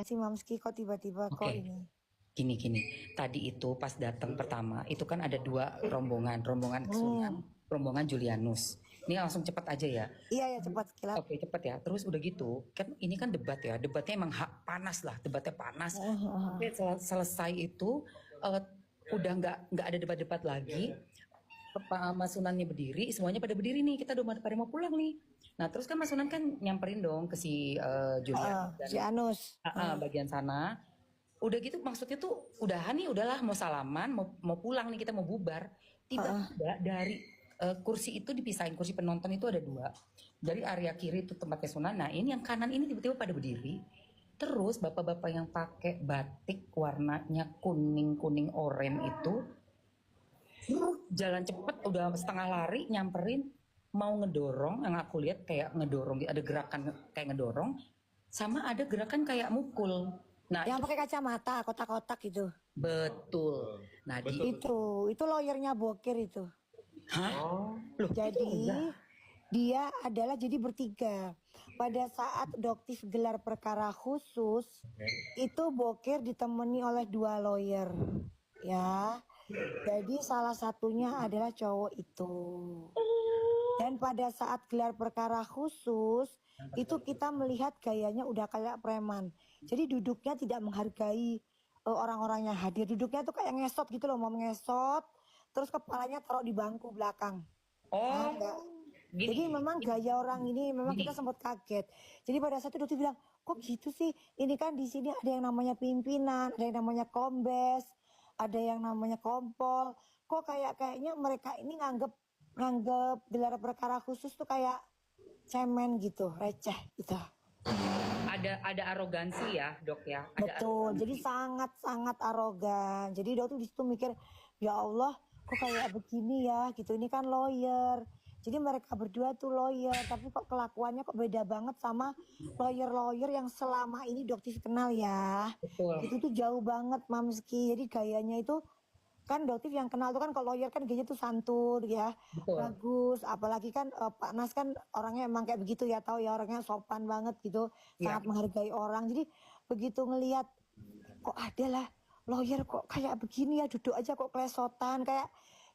banget sih Mamski, kok tiba-tiba kok Oke, ini. gini. Tadi itu pas datang pertama, itu kan ada dua rombongan, rombongan Hmm. Sunan, rombongan Julianus. Ini langsung cepat aja ya. Iya ya, cepat sekilat. Oke, cepat ya. Terus udah gitu, kan ini kan debat ya. Debatnya emang panas lah, debatnya panas. Sampai selesai itu eh, udah nggak ada debat-debat lagi. Pak Mas Sunannya berdiri, semuanya pada berdiri nih. Kita udah pada mau pulang nih. Nah, terus kan Mas Sunan kan nyamperin dong ke si Julian dan Si Anus. bagian sana. Udah gitu maksudnya tuh udahan nih, udahlah mau salaman, mau pulang nih, kita mau bubar. Tiba-tiba dari kursi itu dipisahin, kursi penonton itu ada dua. Dari area kiri itu tempatnya Sunan. Nah, ini yang kanan ini tiba-tiba pada berdiri. Terus bapak-bapak yang pakai batik warnanya kuning-kuning oranye itu jalan cepet udah setengah lari nyamperin mau ngedorong, yang aku lihat kayak ngedorong, ada gerakan kayak ngedorong sama ada gerakan kayak mukul. Nah Yang itu pakai kacamata, kotak-kotak itu. betul. Nah di Itu lawyernya Bokir itu. hah loh itu Jadi enggak. dia adalah jadi bertiga. Pada saat Doktif gelar perkara khusus, itu Bokir ditemani oleh dua lawyer. Ya. Jadi salah satunya adalah cowok itu. Dan pada saat gelar perkara khusus, itu kita melihat gayanya udah kayak preman. Jadi duduknya tidak menghargai orang-orang yang hadir. Duduknya tuh kayak ngesot gitu loh, mau ngesot. Terus kepalanya taruh di bangku belakang. Oh Paham nggak? Jadi gini memang gaya orang ini memang gini kita sempat kaget. Jadi pada saat itu dokter bilang, kok gitu sih? Ini kan di sini ada yang namanya pimpinan, ada yang namanya kombes, ada yang namanya kompol. Kok kayaknya mereka ini nganggep nganggep gelar perkara khusus tuh kayak cemen gitu, receh gitu. ada arogansi ya dok ya, ada Betul. Jadi arogansi. sangat-sangat arogan. Jadi dokter di situ mikir, ya Allah, kok kayak begini ya gitu. Ini kan lawyer. Jadi mereka berdua tuh lawyer, tapi kok kelakuannya kok beda banget sama lawyer-lawyer yang selama ini Doktif kenal ya. Betul Itu tuh jauh banget Mamski. Jadi gayanya itu kan Doktif yang kenal tuh kan kalau lawyer kan gayanya tuh santun ya, betul. bagus. Apalagi kan Pak Nas kan orangnya emang kayak begitu ya, tahu ya orangnya sopan banget gitu, Ya, sangat menghargai orang. Jadi begitu ngelihat kok ada lah lawyer kok kayak begini ya, duduk aja kok klesotan kayak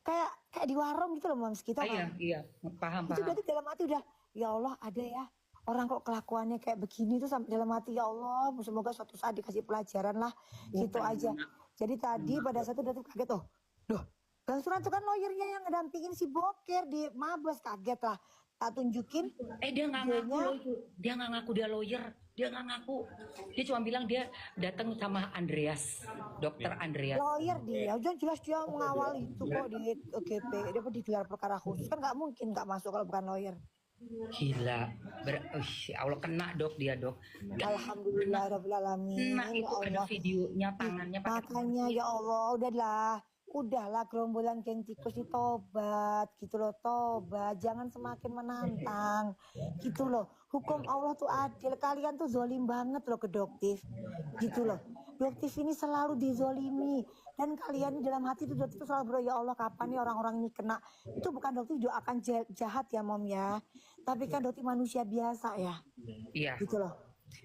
kayak kayak di warung gitu loh Mams kita iya kan. iya, paham Itu paham. berarti dalam hati udah ya Allah ada ya orang kok kelakuannya kayak begini tuh sampai dalam hati ya Allah semoga suatu saat dikasih pelajaran lah gitu Bukan aja. nak. Jadi tadi pada saat itu udah tuh kaget oh, doh Bang Suran tuh kan lawyernya yang ngedampingin si Boker di Mabes, kaget lah. Tak tunjukin Dia nggak ngaku videonya. loh itu. Dia nggak ngaku dia lawyer. Dia nggak ngaku. Dia cuma bilang dia datang sama Andreas, dokter Andreas. Lawyer dia, udah jelas dia mengawal itu kok di GP, dia di gelar perkara khusus kan nggak mungkin nggak masuk kalau bukan lawyer. Gila, ya Allah kena dok dia dok. Kena, kena Alhamdulillahirobbilalamin ya itu ada Allah. videonya tangannya pakai Makanya ya Allah udahlah gerombolan geng tikus itu tobat gitu loh, tobat jangan semakin menantang gitu loh. Hukum Allah tuh adil, kalian tuh zolim banget loh ke Doktif gitu loh. Doktif ini selalu dizolimi dan kalian di dalam hati tuh Doktif tuh selalu berdoa ya Allah kapan nih orang-orang ini kena. Itu bukan Doktif doakan jahat ya Mom ya, tapi kan Doktif manusia biasa ya Iya. gitu loh.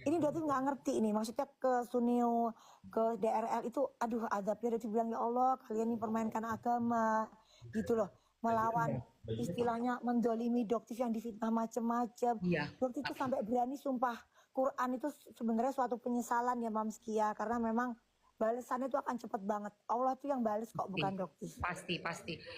Ini Doti nggak ngerti ini, maksudnya ke Sunio, ke DRL itu, aduh adabnya Doti bilang ya Allah kalian ini permainkan agama, gitu loh, melawan istilahnya mendolimi Doktif yang difitnah macem-macem. Iya. Doktif itu sampai berani sumpah Quran itu sebenarnya suatu penyesalan ya Mamski ya, karena memang balasannya itu akan cepet banget. Allah tuh yang bales kok bukan Doktif. Pasti.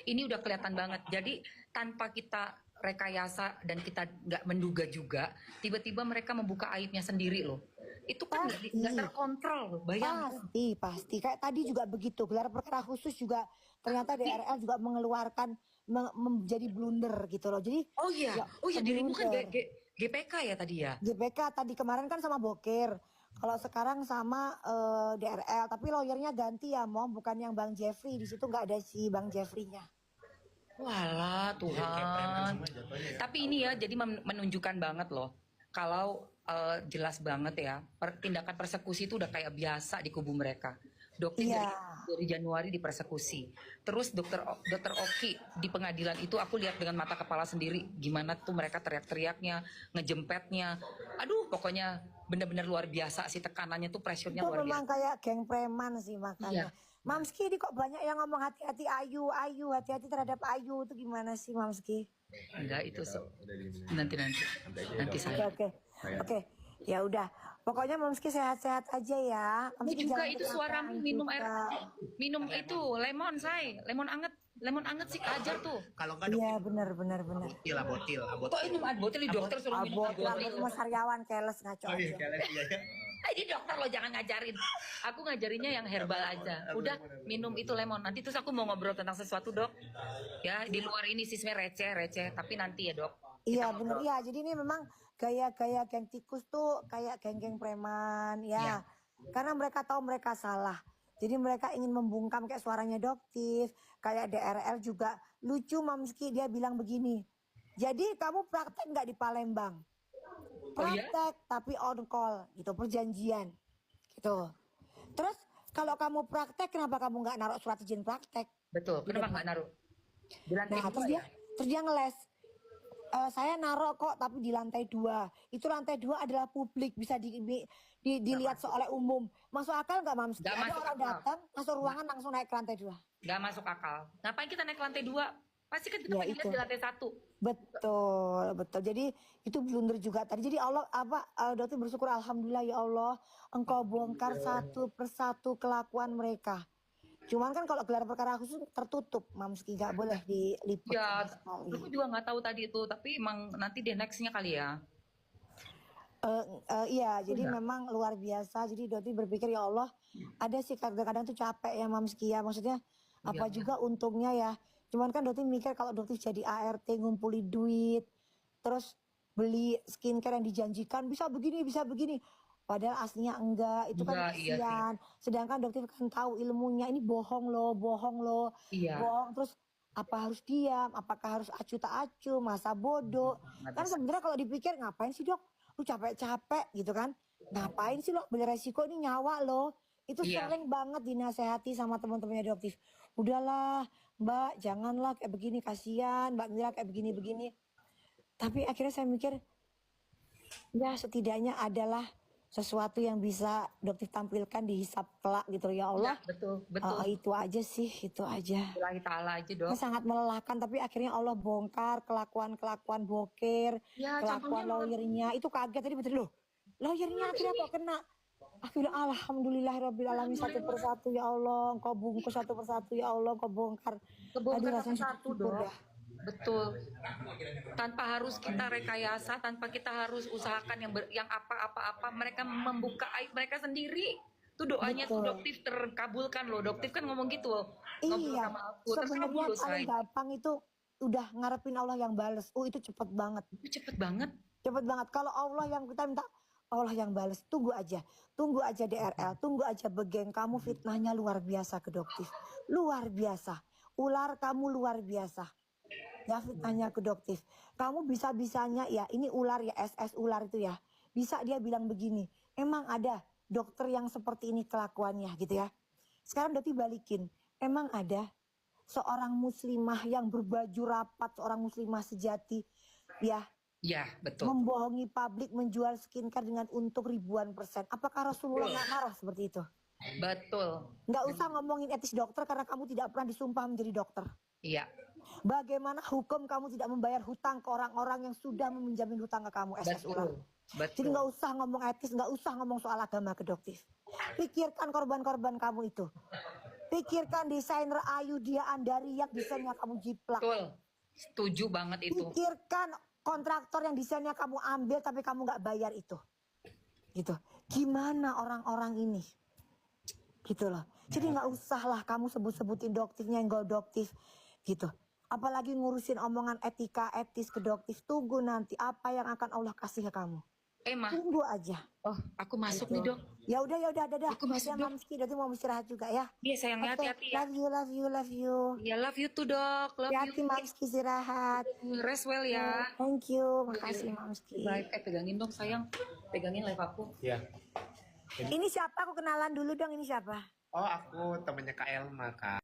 Ini udah kelihatan banget. Jadi tanpa kita rekayasa dan kita nggak menduga juga, tiba-tiba mereka membuka aibnya sendiri loh. Itu kan nggak Pasti. terkontrol loh. Bayangkan. Pasti. Kayak tadi juga begitu. Gelar perkara khusus juga ternyata DRL juga mengeluarkan menjadi blunder gitu loh. Jadi ya Oh iya dirimu kan blunder. GPK ya tadi ya. GPK tadi kemarin kan sama Bokir. Kalau sekarang sama DRL, tapi lawyernya ganti ya, Mom, bukan yang Bang Jeffrey. Di situ nggak ada si Bang Jeffrey-nya. Walah Tuhan. Tapi ini ya jadi menunjukkan banget loh. Kalau jelas banget ya, tindakan persekusi itu udah kayak biasa di kubu mereka. Dokter Iya. dari Januari dipersekusi. Terus dokter Oki di pengadilan itu aku lihat dengan mata kepala sendiri gimana tuh mereka teriak-teriaknya, ngejempetnya. Aduh, pokoknya benar-benar luar biasa sih tekanannya tuh, pressure-nya Itu luar memang biasa. kayak geng preman sih makanya. Iya. Mamski ini kok banyak yang ngomong hati-hati Ayu, Ayu, hati-hati terhadap Ayu itu gimana sih Mamski? Enggak itu nanti Oke saya. oke oke. Ya udah. Pokoknya Mamski sehat-sehat aja ya. Ini Mamski juga jangan itu kecelakaan suaramu minum air, juga. minum itu lemon anget sih Kajar tuh. Kalau nggak Iya dokter benar benar benar. botil, Kok minum air botol di dokter suruh minum air Abot lah, botol? Mas Karyawan keles ngaco Oh iya, aja. kalian iya ya. Ini dokter lo jangan ngajarin. Aku ngajarinnya yang herbal aja. Udah minum itu lemon. Nanti terus aku mau ngobrol tentang sesuatu dok. Ya di luar ini sih sebenarnya receh. Tapi nanti ya dok. Iya bener ya. Jadi ini memang gaya-gaya geng tikus tuh kayak geng-geng preman ya. Iya. Karena mereka tahu mereka salah. Jadi mereka ingin membungkam kayak suaranya Doktif, kayak DRL juga lucu Mamski dia bilang begini. Jadi kamu praktek nggak di Palembang? Praktek tapi on call gitu perjanjian gitu. Terus kalau kamu praktek kenapa kamu nggak naruh surat izin praktek? Betul. Kenapa nggak naruh? Di lantai Nah dua ya? terus dia ngeles. Saya naruh kok tapi di lantai 2. Itu lantai 2 adalah publik bisa dilihat oleh umum. Masuk akal nggak Mamski? Nggak Ada masuk orang akal. datang masuk ruangan langsung naik ke lantai 2. Nggak masuk akal. Ngapain kita naik lantai 2? Pasti kan kita Ya, pengen lihat itu. di lantai 1. Betul, betul. Jadi itu blunder juga tadi. Jadi Allah Dokter bersyukur alhamdulillah ya Allah, Engkau bongkar satu persatu kelakuan mereka. Cuman kan kalau gelar perkara khusus tertutup, Mamski nggak boleh diliput Ya, sama sekali. aku juga nggak tahu tadi itu. Tapi emang nanti di nextnya kali ya. Iya, jadi memang luar biasa. Jadi Doti berpikir ya Allah, ada sih kadang-kadang tuh capek ya Mamski ya. Maksudnya apa juga untungnya ya. Cuman kan Doti mikir kalau Doti jadi ART ngumpuli duit, terus beli skincare yang dijanjikan bisa begini. Padahal aslinya enggak, itu kan Enggak, iya sih. kasihan. Sedangkan Dokter kan tahu ilmunya ini bohong loh. Iya. Bohong terus apa harus diam, apakah harus acu tak acu, masa bodoh. Kan sebenarnya kalau dipikir ngapain sih dok, lu capek-capek gitu kan, ngapain sih lo beli resiko ini nyawa lo. Itu Iya. sering banget dinasehati sama teman-temannya Doktif. Udahlah mbak, janganlah kayak begini, kasihan mbak Mira kayak begini. Tapi akhirnya saya mikir, ya setidaknya adalah sesuatu yang bisa Doktif tampilkan di hisab kelak gitu ya Allah. Ya, betul. Itu aja sih, itu aja. Billahi ta'ala aja dok. Ini sangat melelahkan tapi akhirnya Allah bongkar kelakuan boker, Ya, kelakuan contohnya lawyernya. Itu kaget tadi betul loh. Lawyernya akhirnya kok kena. Akhirnya alhamdulillahirabbil alamin satu persatu ya Allah, Engkau bungkus satu persatu ya Allah, Engkau bongkar. Aduh, kebongkar rasanya satu syukur dok. dah. Betul. Tanpa harus kita rekayasa, tanpa kita harus usahakan yang apa-apa, mereka membuka aib mereka sendiri. Itu doanya tuh Betul. Doktif terkabulkan loh. Doktif kan ngomong gitu loh. Ngobrol Iya, sama aku, sebenarnya terkabul paling say. gampang itu udah ngarepin Allah yang bales. Itu cepet banget. Itu cepet banget. Cepet banget. Kalau Allah yang kita minta, Allah yang bales. Tunggu aja DRL, tunggu aja begeng. Kamu fitnahnya luar biasa ke Doktif. Luar biasa. Ular kamu luar biasa. Ya fitnahnya ke Doktif. Kamu bisa-bisanya ya, ini ular ya, SS ular itu ya. Bisa dia bilang begini, emang ada dokter yang seperti ini kelakuannya gitu ya. Sekarang Doktif balikin, emang ada seorang muslimah yang berbaju rapat, seorang muslimah sejati ya, Ya, betul. membohongi publik, menjual skincare dengan untung ribuan persen. Apakah Rasulullah nggak marah seperti itu? Betul. Nggak usah ngomongin etis dokter karena kamu tidak pernah disumpah menjadi dokter. Iya. Bagaimana hukum kamu tidak membayar hutang ke orang-orang yang sudah meminjamin hutang ke kamu, SS ular. Jadi Betul. nggak usah ngomong etis, nggak usah ngomong soal agama kedoktif. Pikirkan korban-korban kamu itu. Pikirkan desainer Ayu Dia Andari yang desainnya kamu jiplak. Betul. Setuju banget itu. Pikirkan kontraktor yang desainnya kamu ambil tapi kamu nggak bayar itu. Gitu. Gimana orang-orang ini? Gitu loh. Jadi nggak usah lah kamu sebut-sebutin doktifnya yang gak doktif. Gitu. Apalagi ngurusin omongan etika, etis, kedoktif. Tunggu nanti apa yang akan Allah kasih ke kamu. Mah. Tunggu aja. Oh, aku masuk nih dok. Ya udah, dadah. Aku masuk, Ya Dok. Mamski, Doti mau istirahat juga ya. Iya sayangnya Oke, hati-hati ya. love you. Ya love you too dok. Love Hati-hati you. Mamski istirahat. Rest well ya. Thank you, makasih Mamski. Baik. Pegangin dong sayang. Pegangin live aku. Ya. Ini siapa? Aku kenalan dulu dong, ini siapa? Oh, aku temennya Kak Elma, Kak.